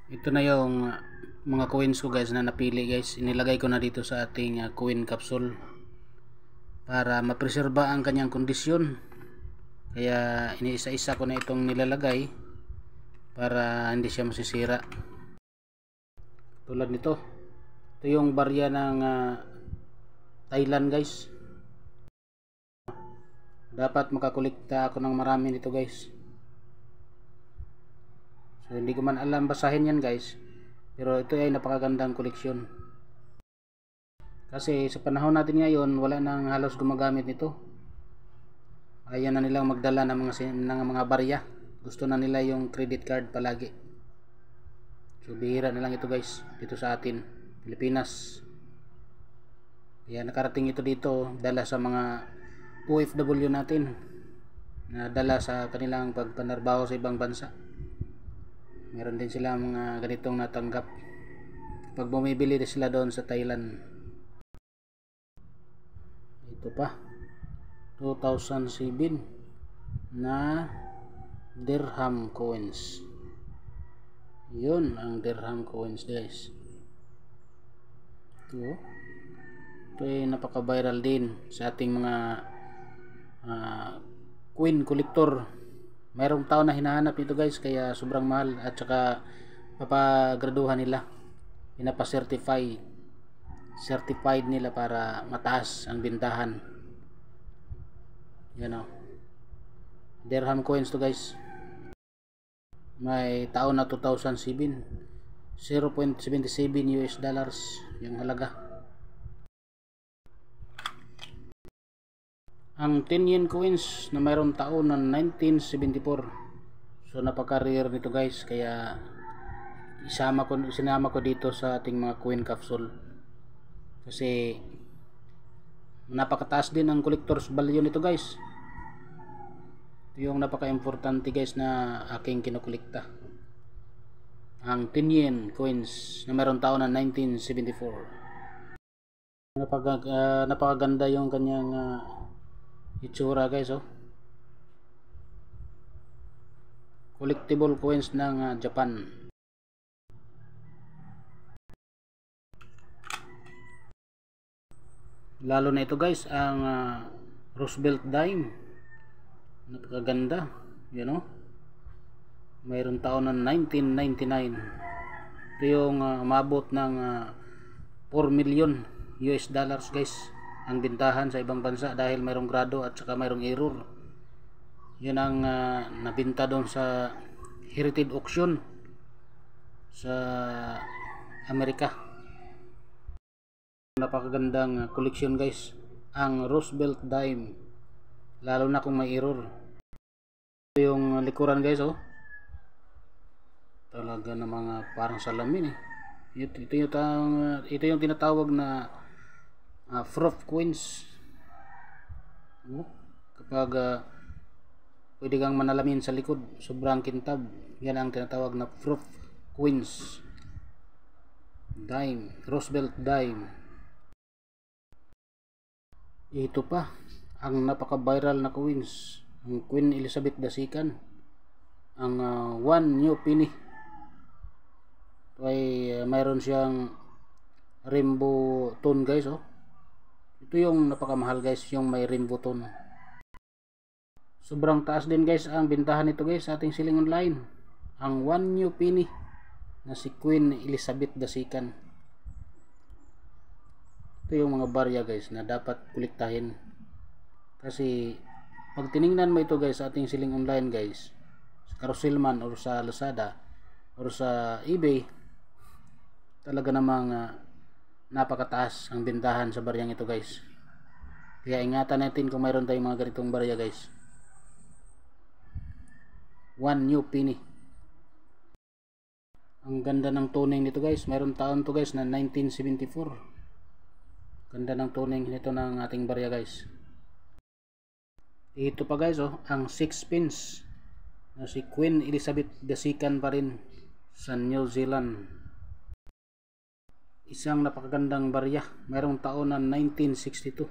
Ito na yung mga coins ko guys na napili guys. Inilagay ko na dito sa ating coin capsule para mapreserba ang kanyang kondisyon. Kaya iniisa-isa ko na itong nilalagay para hindi siya masisira. Tulad nito. Ito yung barya ng Thailand guys. Dapat makakolekta ako ng marami nito guys. So hindi ko man alam basahin yan guys, pero ito ay napakagandang koleksyon. Kasi sa panahon natin ngayon, wala nang halos gumagamit nito. Ayaw na nilang magdala ng mga barya. Gusto na nila yung credit card palagi. So bihira na lang ito guys dito sa atin, Pilipinas. Kaya nakarating ito dito dala sa mga OFW natin, na dala sa kanilang pagpanarbaho sa ibang bansa. Meron din sila mga ganitong natanggap pag bumibili din sila doon sa Thailand. Ito pa 2007 na dirham coins. Yun ang dirham coins guys. Ito ay napaka-viral din sa ating mga coin collector. Mayroong tao na hinahanap nito guys, kaya sobrang mahal, at saka papagraduhan nila, certified nila para mataas ang bintahan. Yan o, dirham coins to guys. May taon na 2007, 0.77 US dollars yung halaga. Ang 10 yen coins na mayroong taon na 1974. So napaka-rare nito guys, kaya sinama ko dito sa ating mga coin capsule. Kasi napakataas din ang collector's value nito guys. Ito yung napaka-importante guys na aking kinukolekta. Ang 10 yen coins na mayroong taon na 1974. Napakaganda yung kanyang itsura guys oh. Collectible coins ng Japan. Lalo na ito guys ang Roosevelt dime. Napakaganda, yan oh. Mayroon taon ng 1999. Ito yung umabot ng 4 million US dollars guys ang bintahan sa ibang bansa, dahil mayroong grado at saka mayroong error. Yun ang nabinta doon sa heritage auction sa Amerika. Napakagandang collection guys ang Roosevelt dime, lalo na kung may error. Ito yung likuran guys oh, talaga na mga parang salamin eh. Ito yung tinatawag na proof coins. Kapag pwede kang manalamin sa likod, sobrang kintab, yan ang tinatawag na proof coins. Dime, Roosevelt dime. Ito pa ang napaka-viral na coins, ang Queen Elizabeth II, ang 1 new penny. Ito ay mayroon siyang rainbow tone guys oh. Ito yung napakamahal guys, yung may rainbow tone. Sobrang taas din guys ang bintahan nito guys sa ating siling online. Ang 1 new penny na si Queen Elizabeth II. Ito yung mga barya guys na dapat kolektahin. Kasi pag tiningnan mo ito guys sa ating siling online guys, sa Carousel man or sa Lazada or sa eBay, talaga namang napakataas ang bintahan sa baryang ito guys. Kaya ingatan natin kung mayroon tayong mga ganitong barya guys. 1 new penny. Ang ganda ng toning nito guys. Mayroon taon to guys na 1974. Ganda ng toning nito ng ating barya guys. Ito pa guys oh, ang 6 pence na si Queen Elizabeth II pa rin sa New Zealand. Isang napakagandang barya, mayroong taon na 1962.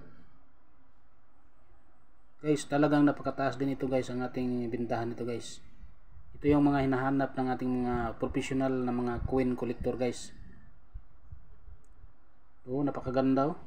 Guys, talagang napakataas din ito guys ang ating bintahan nito guys. Ito Ito yung mga hinahanap ng ating mga professional na mga coin collector guys. Napakaganda oh.